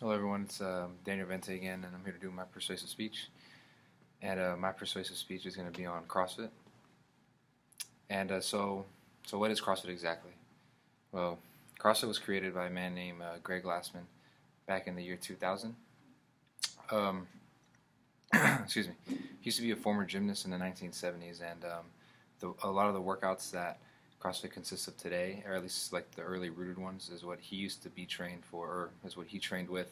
Hello, everyone. It's Daniel Vente again, and I'm here to do my persuasive speech. And my persuasive speech is going to be on CrossFit. And so what is CrossFit exactly? Well, CrossFit was created by a man named Greg Glassman back in the year 2000. Um, excuse me. He used to be a former gymnast in the 1970s, and a lot of the workouts that CrossFit consists of today, or at least like the early rooted ones, is what he used to be trained for, or is what he trained with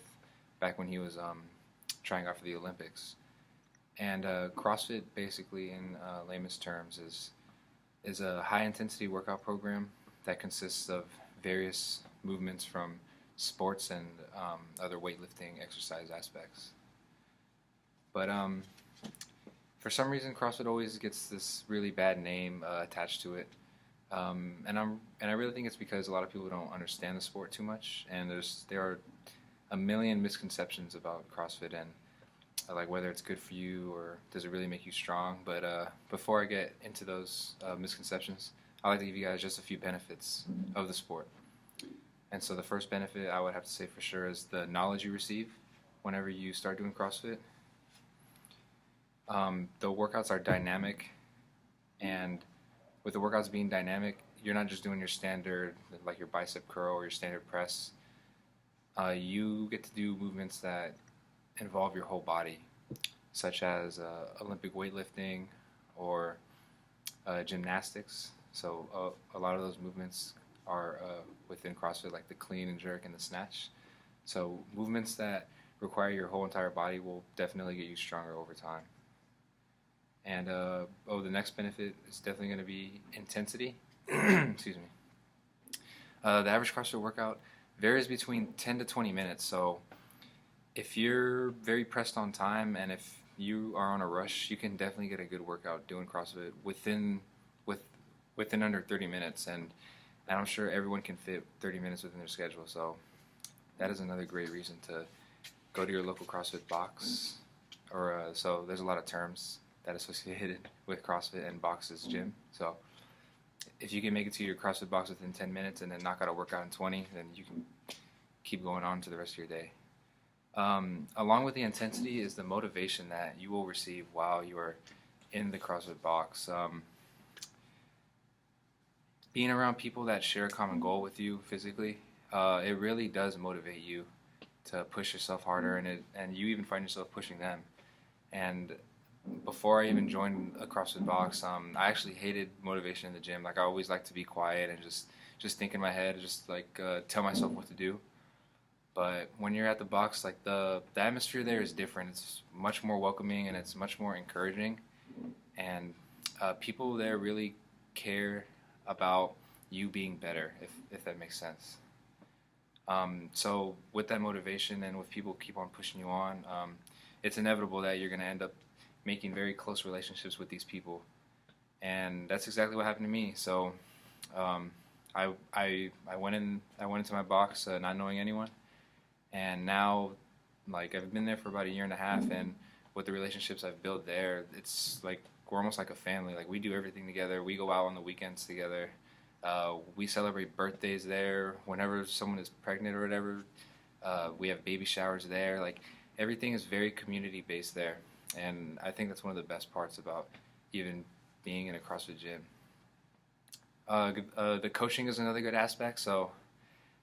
back when he was trying out for the Olympics. And CrossFit, basically, in layman's terms, is a high intensity workout program that consists of various movements from sports and other weightlifting exercise aspects. But for some reason, CrossFit always gets this really bad name attached to it. And I really think it's because a lot of people don't understand the sport too much, and there are a million misconceptions about CrossFit and like whether it's good for you or does it really make you strong. But before I get into those misconceptions, I'd like to give you guys just a few benefits of the sport. And so the first benefit I would have to say for sure is the knowledge you receive whenever you start doing CrossFit. The workouts are dynamic, and with the workouts being dynamic, you're not just doing your standard, like your bicep curl or your standard press. You get to do movements that involve your whole body, such as Olympic weightlifting or gymnastics. So a lot of those movements are within CrossFit, like the clean and jerk and the snatch. So movements that require your whole entire body will definitely get you stronger over time. And the next benefit is definitely going to be intensity. Excuse me. The average CrossFit workout varies between 10 to 20 minutes. So if you're very pressed on time and if you are on a rush, you can definitely get a good workout doing CrossFit within under 30 minutes. And I'm sure everyone can fit 30 minutes within their schedule. So that is another great reason to go to your local CrossFit box. Or so there's a lot of terms that associated with CrossFit, and box is gym. So if you can make it to your CrossFit box within 10 minutes and then knock out a workout in 20, then you can keep going on to the rest of your day. Along with the intensity is the motivation that you will receive while you are in the CrossFit box. Being around people that share a common goal with you physically, it really does motivate you to push yourself harder, and you even find yourself pushing them. And before I even joined a CrossFit box, I actually hated motivation in the gym. Like I always like to be quiet and just think in my head, just like tell myself what to do. But when you're at the box, like the atmosphere there is different. It's much more welcoming and it's much more encouraging. And people there really care about you being better, if that makes sense. So with that motivation and with people keep on pushing you on, it's inevitable that you're going to end up making very close relationships with these people, and that's exactly what happened to me. So I went into my box not knowing anyone, and now like I've been there for about a year and a half, and with the relationships I've built there, it's like we're almost like a family. Like we do everything together. We go out on the weekends together. We celebrate birthdays there. Whenever someone is pregnant or whatever, we have baby showers there. Like everything is very community based there. And I think that's one of the best parts about even being in a CrossFit gym. The coaching is another good aspect. So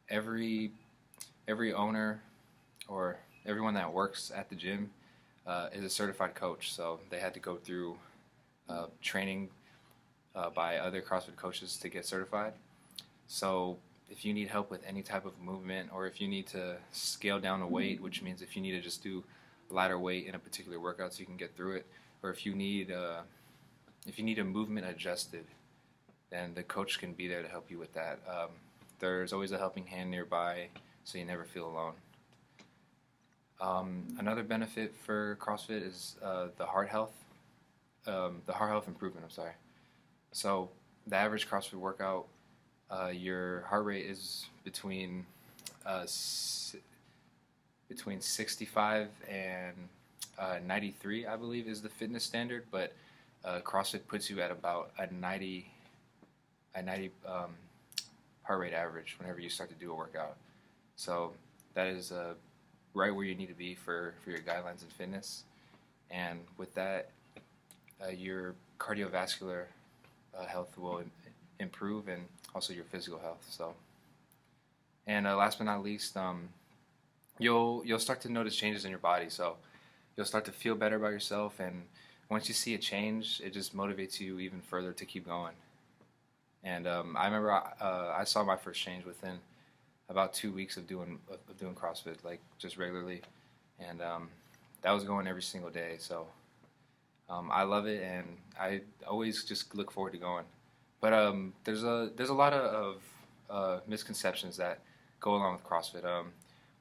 every owner or everyone that works at the gym is a certified coach. So they had to go through training by other CrossFit coaches to get certified. So if you need help with any type of movement, or if you need to scale down a weight, which means if you need to just do lighter weight in a particular workout so you can get through it, or if you need a movement adjusted, then the coach can be there to help you with that. There's always a helping hand nearby, so you never feel alone. Another benefit for CrossFit is the heart health improvement. I'm sorry. So the average CrossFit workout, your heart rate is between 65 and 93, I believe, is the fitness standard. But CrossFit puts you at about a 90 heart rate average whenever you start to do a workout. So that is right where you need to be for your guidelines in fitness. And with that, your cardiovascular health will improve, and also your physical health. So, and last but not least, you'll start to notice changes in your body. So you'll start to feel better about yourself, and once you see a change, it just motivates you even further to keep going. And I remember I saw my first change within about 2 weeks of doing CrossFit, like just regularly, and that was going every single day. So I love it, and I always just look forward to going. But there's a lot of misconceptions that go along with CrossFit.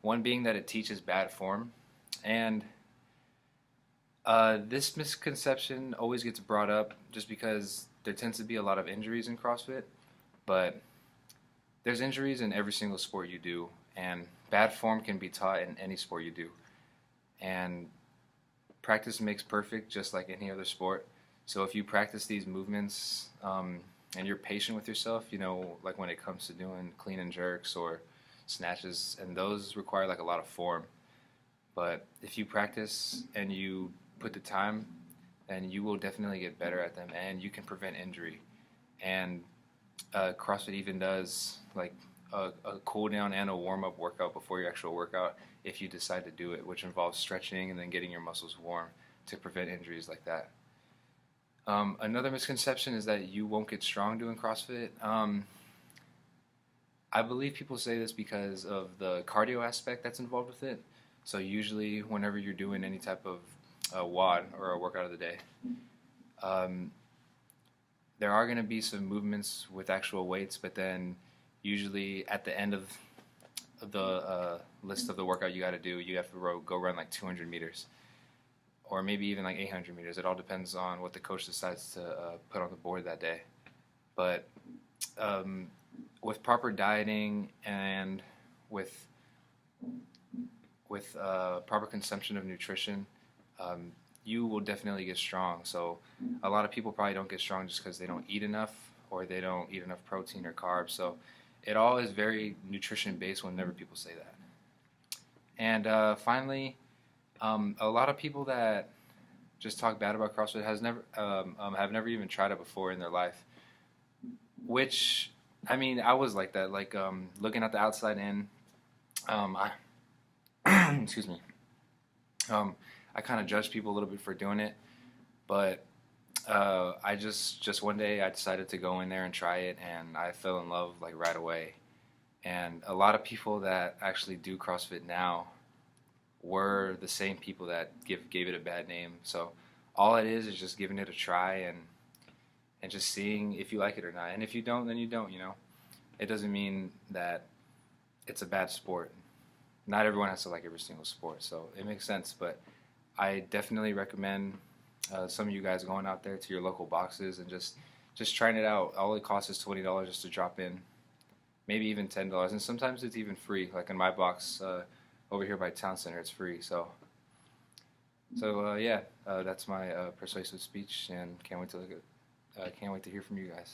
One being that it teaches bad form, and this misconception always gets brought up just because there tends to be a lot of injuries in CrossFit, but there's injuries in every single sport you do, and bad form can be taught in any sport you do. And practice makes perfect, just like any other sport. So if you practice these movements and you're patient with yourself, like when it comes to doing clean and jerks or snatches, and those require like a lot of form. But if you practice and you put the time, then you will definitely get better at them, and you can prevent injury. And CrossFit even does like a cool down and a warm up workout before your actual workout if you decide to do it, which involves stretching and then getting your muscles warm to prevent injuries like that. Another misconception is that you won't get strong doing CrossFit. I believe people say this because of the cardio aspect that's involved with it. So usually whenever you're doing any type of WOD or a workout of the day, there are going to be some movements with actual weights, but then usually at the end of the list of the workout you got to do, you have to go run like 200 meters or maybe even like 800 meters. It all depends on what the coach decides to put on the board that day. But with proper dieting and with proper consumption of nutrition, you will definitely get strong. So a lot of people probably don't get strong just because they don't eat enough or they don't eat enough protein or carbs. So it all is very nutrition based whenever people say that. And finally, a lot of people that just talk bad about CrossFit have never even tried it before in their life. Which, I mean, I was like that. Like looking at the outside in, excuse me. I kind of judge people a little bit for doing it, but I just one day I decided to go in there and try it, and I fell in love like right away. And a lot of people that actually do CrossFit now were the same people that gave it a bad name. So all it is just giving it a try and just seeing if you like it or not. And if you don't, then you don't. It doesn't mean that it's a bad sport. Not everyone has to like every single sport, so it makes sense. But I definitely recommend some of you guys going out there to your local boxes and just trying it out. All it costs is $20 just to drop in, maybe even $10, and sometimes it's even free. Like in my box over here by Town Center, it's free. So yeah, that's my persuasive speech, and can't wait to hear from you guys.